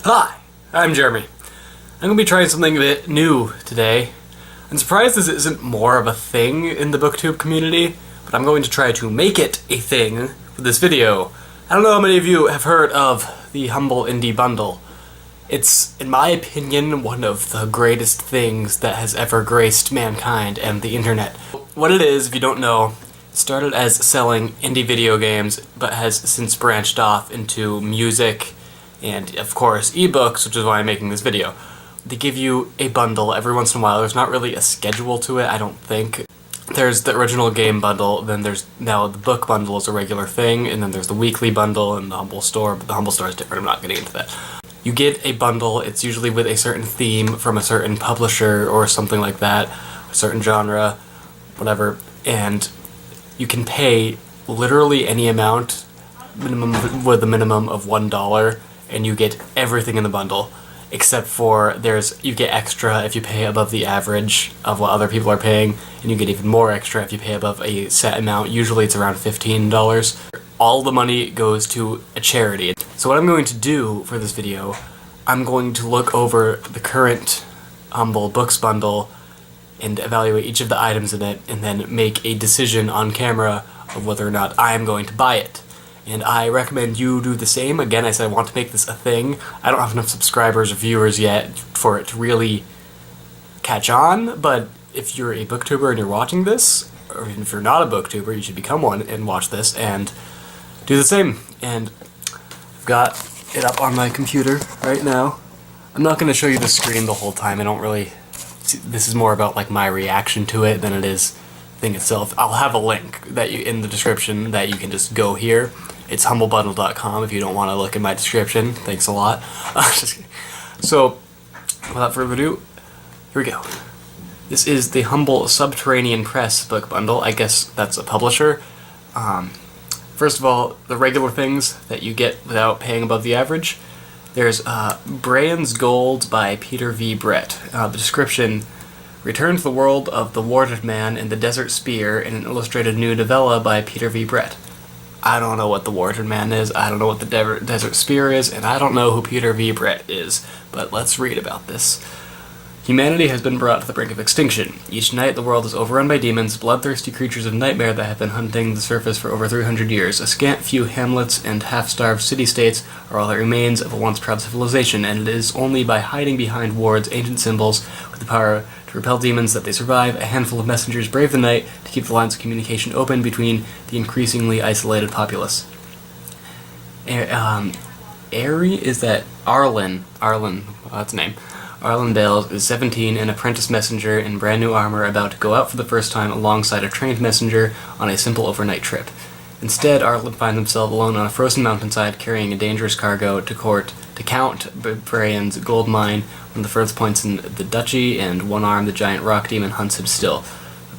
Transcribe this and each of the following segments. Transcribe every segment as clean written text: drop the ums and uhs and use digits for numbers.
Hi, I'm Jeremy. I'm going to be trying something a bit new today. I'm surprised this isn't more of a thing in the booktube community, but I'm going to try to make it a thing for this video. I don't know how many of you have heard of the Humble Indie Bundle. It's, in my opinion, one of the greatest things that has ever graced mankind and the internet. What it is, if you don't know, it started as selling indie video games, but has since branched off into music, and of course ebooks, which is why I'm making this video. They give you a bundle every once in a while. There's not really a schedule to it, I don't think. There's the original game bundle, then there's now the book bundle is a regular thing, and then there's the weekly bundle and the Humble Store, but the Humble Store is different, I'm not getting into that. You get a bundle, it's usually with a certain theme from a certain publisher or something like that, a certain genre, whatever, and you can pay literally any amount, with a minimum of $1, and you get everything in the bundle, except for you get extra if you pay above the average of what other people are paying, and you get even more extra if you pay above a set amount. Usually it's around $15. All the money goes to a charity. So what I'm going to do for this video, I'm going to look over the current Humble Books bundle and evaluate each of the items in it, and then make a decision on camera of whether or not I am going to buy it. And I recommend you do the same. Again, I said I want to make this a thing. I don't have enough subscribers or viewers yet for it to really catch on, but if you're a booktuber and you're watching this, or even if you're not a booktuber, you should become one and watch this and do the same. And I've got it up on my computer right now. I'm not going to show you the screen the whole time. I don't really... This is more about like my reaction to it than it is the thing itself. I'll have a link that in the description that you can just go here. It's humblebundle.com if you don't want to look in my description. Thanks a lot. Just kidding. So, without further ado, here we go. This is the Humble Subterranean Press book bundle. I guess that's a publisher. First of all, the regular things that you get without paying above the average. There's Brian's Gold by Peter V. Brett. The description: return to the world of the Warded Man and the Desert Spear in an illustrated new novella by Peter V. Brett. I don't know what the Warded Man is, I don't know what the Desert Spear is, and I don't know who Peter V. Brett is, but let's read about this. Humanity has been brought to the brink of extinction. Each night the world is overrun by demons, bloodthirsty creatures of nightmare that have been hunting the surface for over 300 years. A scant few hamlets and half-starved city-states are all that remains of a once proud civilization, and it is only by hiding behind wards, ancient symbols, with the power to repel demons that they survive. A handful of messengers brave the night to keep the lines of communication open between the increasingly isolated populace. Is that Arlen, that's a name. Arlen Bales is 17, an apprentice messenger in brand new armor, about to go out for the first time alongside a trained messenger on a simple overnight trip. Instead, Arlen finds himself alone on a frozen mountainside carrying a dangerous cargo to Count Brian's gold mine, one of the furthest points in the duchy, and One Arm, the giant rock demon, hunts him still.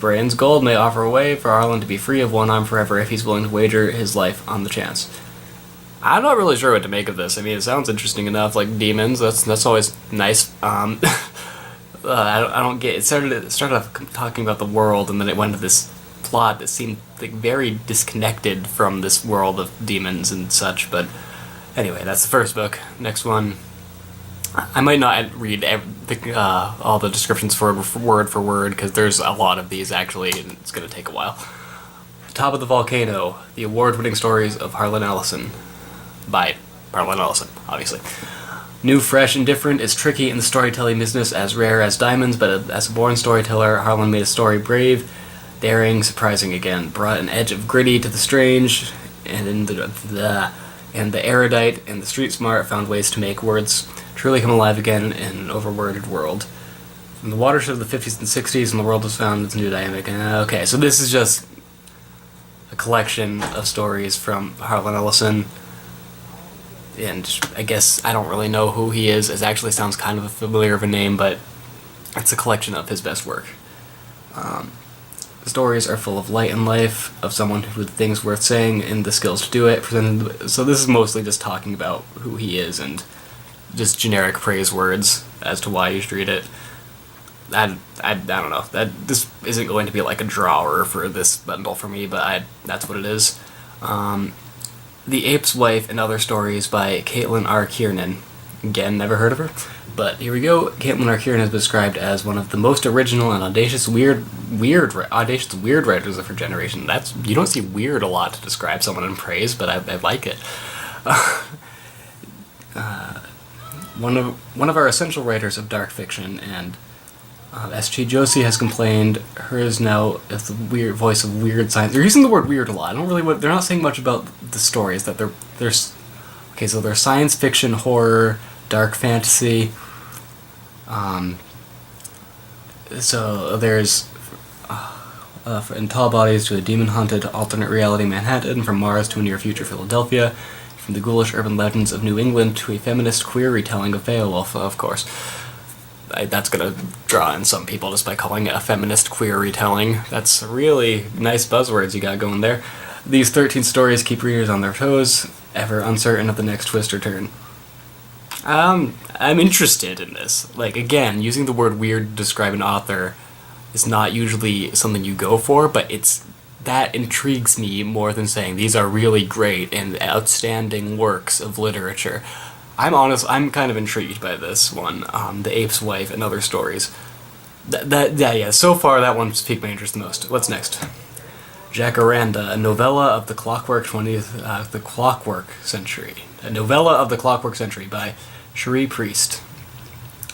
Brian's gold may offer a way for Arlen to be free of One Arm forever if he's willing to wager his life on the chance. I'm not really sure what to make of this. I mean, it sounds interesting enough, like demons, that's always nice. I don't get it. Started off talking about the world, and then it went to this plot that seemed like very disconnected from this world of demons and such, but anyway, that's the first book. Next one, I might not read all the descriptions for word, because there's a lot of these actually, and it's going to take a while. Top of the Volcano, the award-winning stories of Harlan Ellison. By Harlan Ellison, obviously. New, fresh, and different is tricky in the storytelling business, as rare as diamonds, but as a born storyteller, Harlan made a story brave, daring, surprising again, brought an edge of gritty to the strange, and the erudite and the street smart found ways to make words truly come alive again in an overworded world. From the watershed of the 50s and 60s, and the world has found its new dynamic. Okay, so this is just a collection of stories from Harlan Ellison. And I guess I don't really know who he is. It actually sounds kind of a familiar of a name, but it's a collection of his best work. The stories are full of light and life, of someone with things worth saying and the skills to do it. So this is mostly just talking about who he is and just generic praise words as to why you should read it. I don't know. This isn't going to be like a drawer for this bundle for me, but that's what it is. The Ape's Wife and Other Stories by Caitlin R. Kiernan. Again, never heard of her. But here we go. Caitlin Arkiran has been described as one of the most original and audacious weird writers of her generation. You don't see weird a lot to describe someone in praise, but I like it. One of our essential writers of dark fiction, and S.G. Josie has complained hers now is the weird voice of weird science. They're using the word weird a lot. They're not saying much about the stories that they're okay. So they're science fiction, horror, dark fantasy. So there's in Tall Bodies to a demon-haunted alternate reality Manhattan, from Mars to a near-future Philadelphia, from the ghoulish urban legends of New England to a feminist queer retelling of Beowulf, of course. That's gonna draw in some people just by calling it a feminist queer retelling. That's really nice buzzwords you got going there. These 13 stories keep readers on their toes, ever uncertain of the next twist or turn. I'm interested in this. Like, again, using the word weird to describe an author is not usually something you go for, but that intrigues me more than saying these are really great and outstanding works of literature. I'm kind of intrigued by this one, The Ape's Wife and Other Stories. So far that one's piqued my interest the most. What's next? Jacaranda, a novella of the Clockwork Century. A novella of the Clockwork Century by Cherie Priest.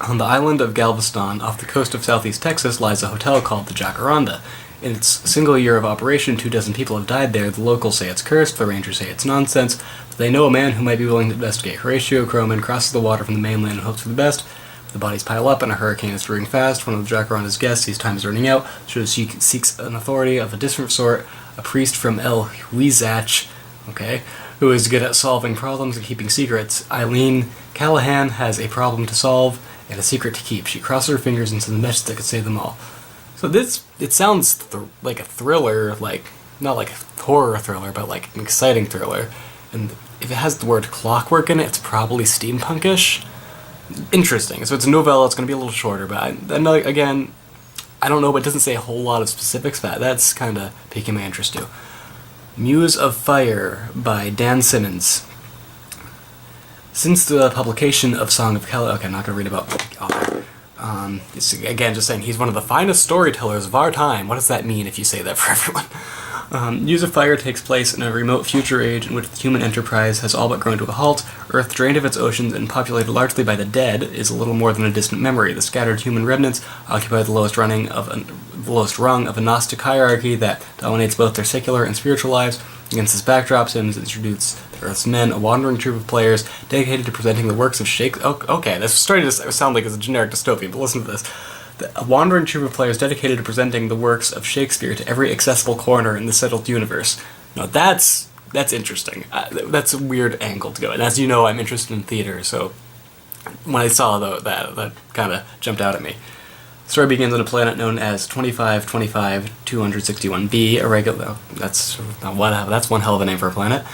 On the island of Galveston, off the coast of southeast Texas, lies a hotel called the Jacaranda. In its single year of operation, 24 people have died there. The locals say it's cursed, the rangers say it's nonsense, but they know a man who might be willing to investigate. Horatio Croman crosses the water from the mainland and hopes for the best. The bodies pile up and a hurricane is brewing fast. One of the Jacaranda's guests sees time is running out, so she seeks an authority of a different sort, a priest from El Huizach, who is good at solving problems and keeping secrets. Eileen Callahan has a problem to solve and a secret to keep. She crosses her fingers and sends a message that could save them all. So it sounds like a thriller, not like a horror thriller, but like an exciting thriller. And if it has the word clockwork in it, it's probably steampunkish. Interesting. So it's a novella, it's going to be a little shorter, but again, I don't know, but it doesn't say a whole lot of specifics, but that's kind of piquing my interest too. Muse of Fire by Dan Simmons. Since the publication of Song of Kelly... Okay, I'm not going to read about the author. It's, again, just saying he's one of the finest storytellers of our time. What does that mean if you say that for everyone? Muse of Fire takes place in a remote future age in which the human enterprise has all but grown to a halt. Earth, drained of its oceans and populated largely by the dead, is a little more than a distant memory. The scattered human remnants occupy the lowest rung of a Gnostic hierarchy that dominates both their secular and spiritual lives. Against this backdrop, Simmons introduced the Earth's Men, a wandering troupe of players dedicated to presenting the works of Shakespeare. Okay, that's starting to sound like it's a generic dystopian, but listen to this. A wandering troupe of players dedicated to presenting the works of Shakespeare to every accessible corner in the settled universe. Now that's interesting. That's a weird angle to go. And as you know, I'm interested in theater, so when I saw that kind of jumped out at me. The story begins on a planet known as 2525-261b, that's one hell of a name for a planet.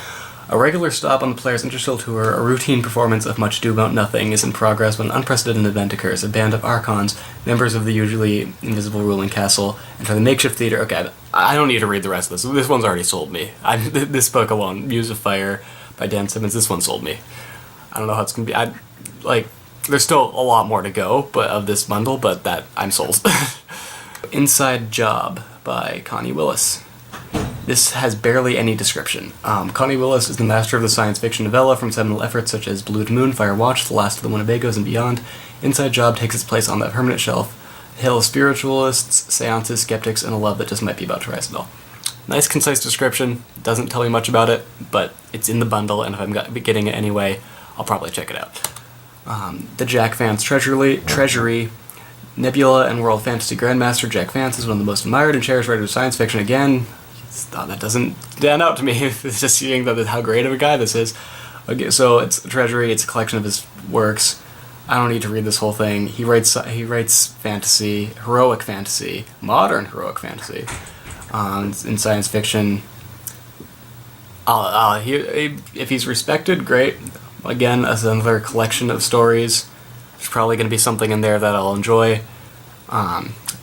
A regular stop on the player's interstellar tour, a routine performance of much ado-about-nothing, is in progress when an unprecedented event occurs. A band of Archons, members of the usually invisible ruling castle, enter the makeshift theater. Okay, I don't need to read the rest of this. This one's already sold me. This book alone, Muse of Fire by Dan Simmons, this one sold me. I don't know how it's going to be. There's still a lot more to go, of this bundle, but that I'm sold. Inside Job by Connie Willis. This has barely any description. Connie Willis is the master of the science fiction novella from seminal efforts such as Blue Moon, Fire Watch, The Last of the Winnebagos, and beyond. Inside Job takes its place on that permanent shelf, a hill of spiritualists, seances, skeptics, and a love that just might be about to rise and fall. Nice, concise description. Doesn't tell me much about it, but it's in the bundle, and if I'm getting it anyway, I'll probably check it out. The Jack Vance Treasury, Nebula and World Fantasy Grandmaster Jack Vance is one of the most admired and cherished writers of science fiction. Again, that doesn't stand out to me. It's just seeing how great of a guy this is. Okay, so it's Treasury. It's a collection of his works. I don't need to read this whole thing. He writes fantasy, heroic fantasy, modern heroic fantasy, in science fiction. If he's respected, great. Again, as another collection of stories. There's probably going to be something in there that I'll enjoy.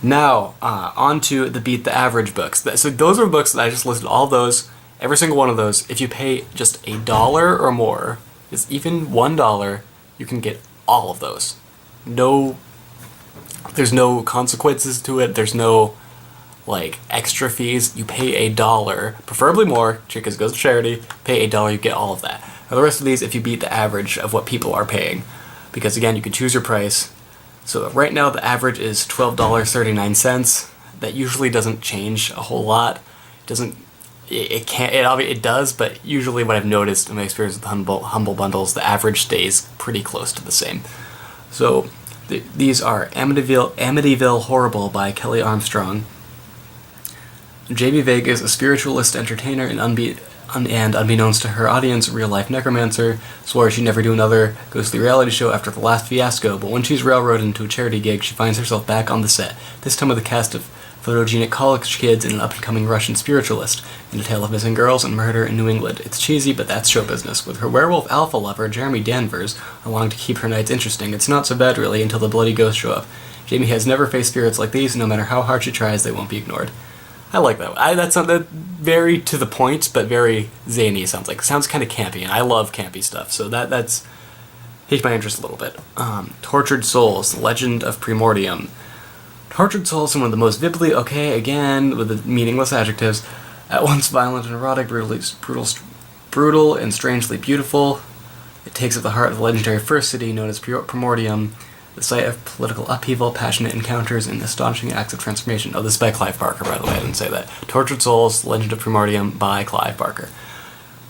Now, on to the Beat the Average books. So those are books that I just listed, all those, every single one of those. If you pay just $1 or more, it's even $1, you can get all of those. There's no consequences to it. There's no like extra fees. You pay $1, preferably more, because it goes to charity. Pay $1, you get all of that. Now the rest of these, if you beat the average of what people are paying, because again, you can choose your price. So right now the average is $12.39. That usually doesn't change a whole lot. It doesn't. It does, but usually what I've noticed in my experience with humble bundles, the average stays pretty close to the same. So these are Amityville Horrible by Kelly Armstrong. J.B. Vegas, a spiritualist entertainer and unbeknownst to her audience, real-life necromancer, swore she'd never do another ghostly reality show after the last fiasco, but when she's railroaded into a charity gig, she finds herself back on the set, this time with a cast of photogenic college kids and an up-and-coming Russian spiritualist, in a tale of missing girls and murder in New England. It's cheesy, but that's show business. With her werewolf alpha lover, Jeremy Danvers, along to keep her nights interesting, it's not so bad really until the bloody ghosts show up. Jamie has never faced spirits like these, and no matter how hard she tries, they won't be ignored. I like that. That's not that very to the point, but very zany. Sounds kind of campy, and I love campy stuff. So that's piqued my interest a little bit. Tortured Souls: Legend of Primordium. Tortured Souls, one of the most vividly again with the meaningless adjectives, at once violent and erotic, brutal and strangely beautiful. It takes up the heart of the legendary first city known as Primordium, the site of political upheaval, passionate encounters, and astonishing acts of transformation. Oh, this is by Clive Barker, by the way, I didn't say that. Tortured Souls, Legend of Primordium by Clive Barker.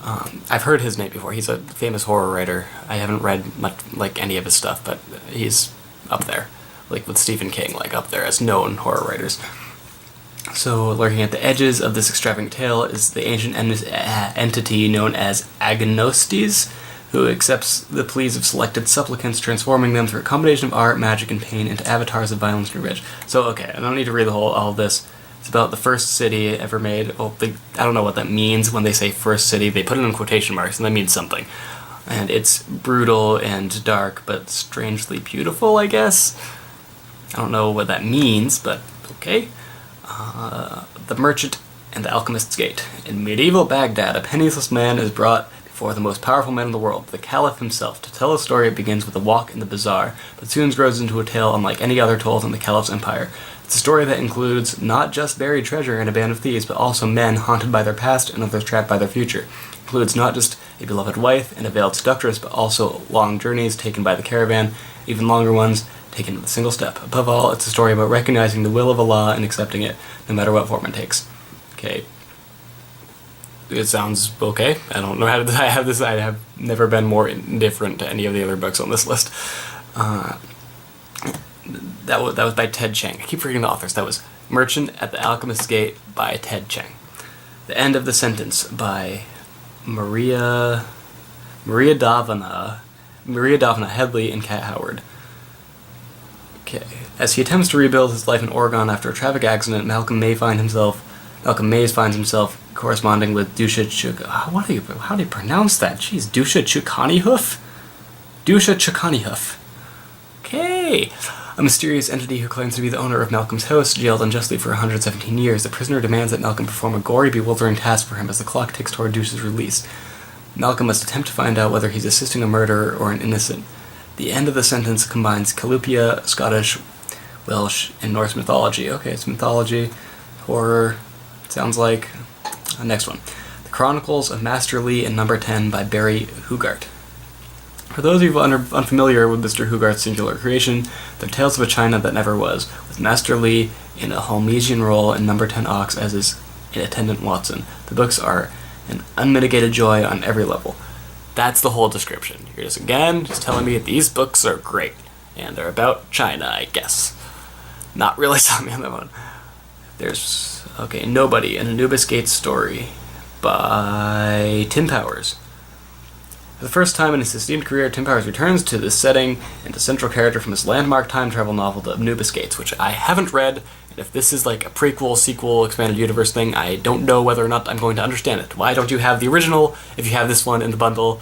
I've heard his name before. He's a famous horror writer. I haven't read much, any of his stuff, but he's up there. With Stephen King, up there as known horror writers. So, lurking at the edges of this extravagant tale is the ancient entity known as Agnostes, who accepts the pleas of selected supplicants, transforming them through a combination of art, magic, and pain into avatars of violence and revenge. So, I don't need to read all of this. It's about the first city ever made. I don't know what that means when they say first city. They put it in quotation marks, and that means something. And it's brutal and dark, but strangely beautiful, I guess. I don't know what that means, but okay. The Merchant and the Alchemist's Gate. In medieval Baghdad, a penniless man is brought before the most powerful man in the world, the Caliph himself. To tell a story, it begins with a walk in the bazaar, but soon grows into a tale unlike any other told in the Caliph's empire. It's a story that includes not just buried treasure and a band of thieves, but also men haunted by their past and others trapped by their future. It includes not just a beloved wife and a veiled seductress, but also long journeys taken by the caravan, even longer ones, taken with a single step. Above all, it's a story about recognizing the will of Allah and accepting it, no matter what form it takes. Okay. It sounds okay. I don't know how to I have this. I have never been more indifferent to any of the other books on this list. That was by Ted Chiang. I keep forgetting the authors. That was Merchant at the Alchemist's Gate by Ted Chiang. The End of the Sentence by Maria Davina Headley and Kat Howard. Okay. As he attempts to rebuild his life in Oregon after a traffic accident, Malcolm Mays finds himself corresponding with Dusha how do you pronounce that? Jeez, Dusha Chukanihoof? Dusha Chukanihoof. Okay. A mysterious entity who claims to be the owner of Malcolm's house, jailed unjustly for 117 years. The prisoner demands that Malcolm perform a gory, bewildering task for him as the clock ticks toward Dusha's release. Malcolm must attempt to find out whether he's assisting a murderer or an innocent. The End of the Sentence combines Calupia, Scottish, Welsh, and Norse mythology. Okay, it's mythology, horror, sounds like. Next one. The Chronicles of Master Li and Number 10 by Barry Hugart. For those of you unfamiliar with Mr. Hugart's singular creation, they're tales of a China that never was, with Master Li in a Holmesian role and Number 10 Ox as his attendant Watson. The books are an unmitigated joy on every level. That's the whole description. You're just telling me that these books are great. And they're about China, I guess. Not really selling me on that one. There's, Nobody, an Anubis Gates story by Tim Powers. For the first time in his esteemed career, Tim Powers returns to this setting and a central character from his landmark time travel novel, The Anubis Gates, which I haven't read, and if this is like a prequel, sequel, expanded universe thing, I don't know whether or not I'm going to understand it. Why don't you have the original if you have this one in the bundle?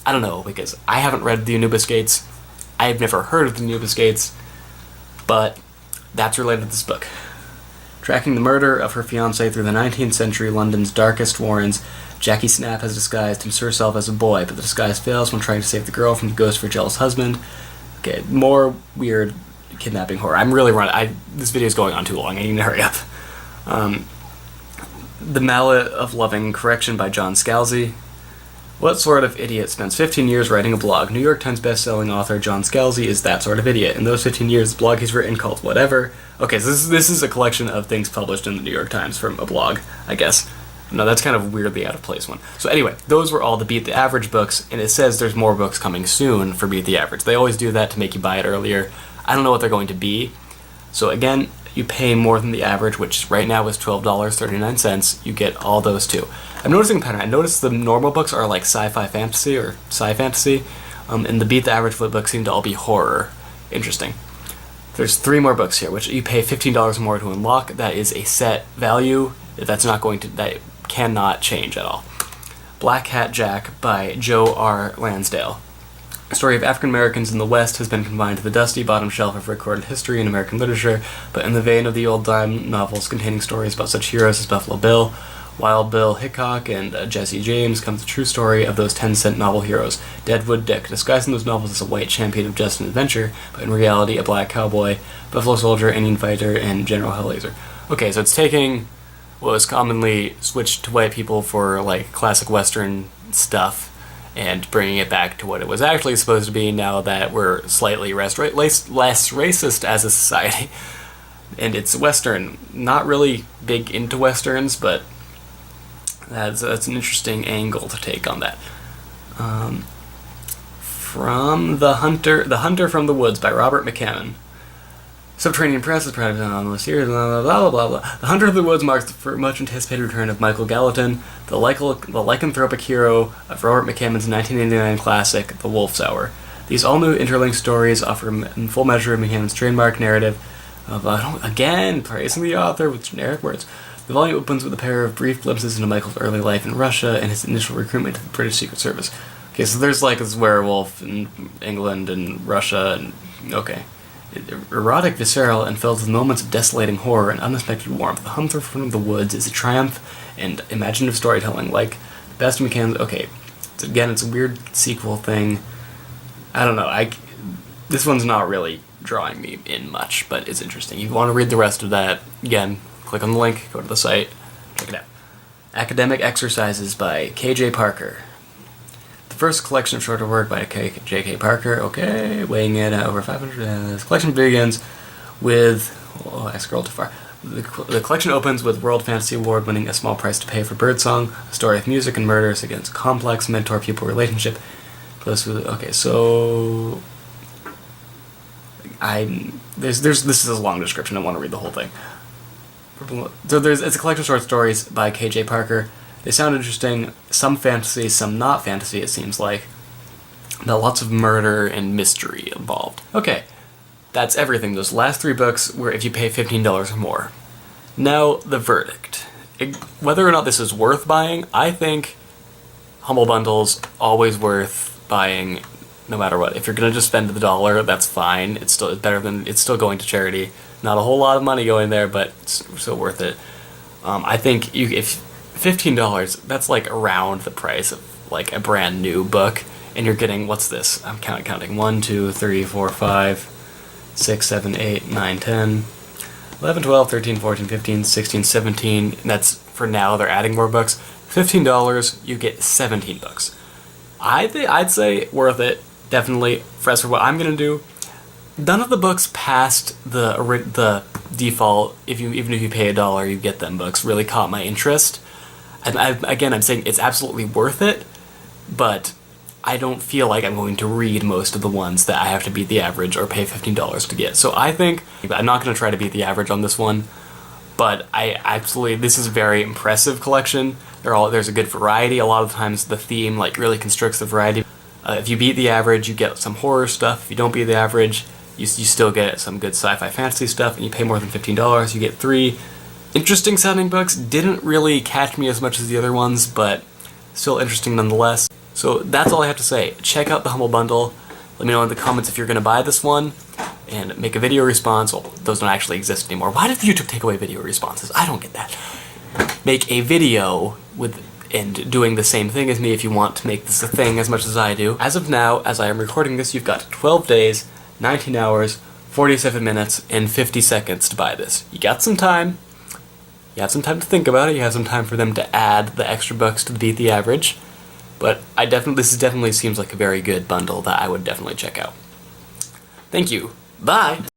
I don't know, because I haven't read The Anubis Gates. I've never heard of The Anubis Gates, but that's related to this book. Tracking the murder of her fiancé through the 19th century London's darkest warrens, Jackie Snap has disguised herself as a boy, but the disguise fails when trying to save the girl from the ghost of her jealous husband. Okay, more weird kidnapping horror. I'm really running. This video is going on too long. I need to hurry up. The Mallet of Loving Correction by John Scalzi. What sort of idiot spends 15 years writing a blog? New York Times best-selling author John Scalzi is that sort of idiot. In those 15 years, the blog he's written called Whatever. Okay, so this is a collection of things published in the New York Times from a blog, I guess. No, that's kind of weirdly out of place one. So anyway, those were all the Beat the Average books, and it says there's more books coming soon for Beat the Average. They always do that to make you buy it earlier. I don't know what they're going to be. So again, you pay more than the average, which right now is $12.39. You get all those too. I'm noticing a pattern. I noticed the normal books are like sci-fi fantasy or sci-fantasy, and the Beat the Average flip books seem to all be horror. Interesting. There's 3 more books here, which you pay $15 more to unlock. That is a set value. That cannot change at all. Black Hat Jack by Joe R. Lansdale. The story of African Americans in the West has been confined to the dusty bottom shelf of recorded history in American literature, but in the vein of the old dime novels containing stories about such heroes as Buffalo Bill, Wild Bill Hickok, and Jesse James comes the true story of those 10-cent novel heroes. Deadwood Dick, disguised in those novels as a white champion of justice and adventure, but in reality a black cowboy, Buffalo Soldier, Indian fighter, and General Hellraiser. Okay, so it's taking what was commonly switched to white people for like classic Western stuff, and bringing it back to what it was actually supposed to be now that we're slightly less racist as a society. And it's Western. Not really big into Westerns, but that's an interesting angle to take on that. From The Hunter from the Woods by Robert McCammon. Subterranean Press is proud of on the series, blah, blah, blah, blah, blah. The Hunter of the Woods marks the much anticipated return of Michael Gallatin, the lycanthropic hero of Robert McCammon's 1989 classic, The Wolf's Hour. These all-new interlinked stories offer a full measure of McCammon's trademark narrative of, again, praising the author with generic words. The volume opens with a pair of brief glimpses into Michael's early life in Russia and his initial recruitment to the British Secret Service. Okay, so there's like this werewolf in England and Russia, and okay. Erotic, visceral, and filled with moments of desolating horror and unexpected warmth, The Hunter from the Woods is a triumph and imaginative storytelling, like the best McCann's. Okay, it's a weird sequel thing. I don't know. This one's not really drawing me in much, but it's interesting. If you want to read the rest of that, again, click on the link, go to the site, check it out. Academic Exercises by K.J. Parker. The first collection of shorter work by J.K. Parker, okay, weighing in at over 500. This collection begins with, I scrolled too far. The collection opens with World Fantasy Award winning A Small Price to Pay for Birdsong, a story of music and murders against a complex mentor-pupil relationship. Close with, okay, so this is a long description. I don't want to read the whole thing. So it's a collection of short stories by K.J. Parker. They sound interesting, some fantasy, some not fantasy, it seems like. But lots of murder and mystery involved. Okay, that's everything. Those last 3 books were if you pay $15 or more. Now, the verdict. Whether or not this is worth buying, I think Humble Bundle's always worth buying no matter what. If you're going to just spend the $1, that's fine. It's still going to charity. Not a whole lot of money going there, but it's still worth it. I think if $15, that's like around the price of like a brand new book, and you're getting, what's this? I'm counting. 1, 2, 3, 4, 5, 6, 7, 8, 9, 10, 11, 12, 13, 14, 15, 16, 17. That's for now. They're adding more books. $15, you get 17 books. I'd say worth it, definitely. As for what I'm gonna do, none of the books past the default, even if you pay $1, you get them books, really caught my interest. And I'm saying it's absolutely worth it, but I don't feel like I'm going to read most of the ones that I have to beat the average or pay $15 to get. So I think I'm not going to try to beat the average on this one, but this is a very impressive collection. There's a good variety. A lot of times the theme like really constricts the variety. If you beat the average, you get some horror stuff. If you don't beat the average, you still get some good sci-fi fantasy stuff, and you pay more than $15, you get 3 interesting sounding books. Didn't really catch me as much as the other ones, but still interesting nonetheless. So that's all I have to say. Check out the Humble Bundle. Let me know in the comments if you're going to buy this one, and make a video response. Well, those don't actually exist anymore. Why did YouTube take away video responses? I don't get that. Make a video with and doing the same thing as me if you want to make this a thing as much as I do. As of now, as I am recording this, you've got 12 days, 19 hours, 47 minutes, and 50 seconds to buy this. You got some time. You have some time to think about it. You have some time for them to add the extra books to beat the average. But this definitely seems like a very good bundle that I would definitely check out. Thank you. Bye!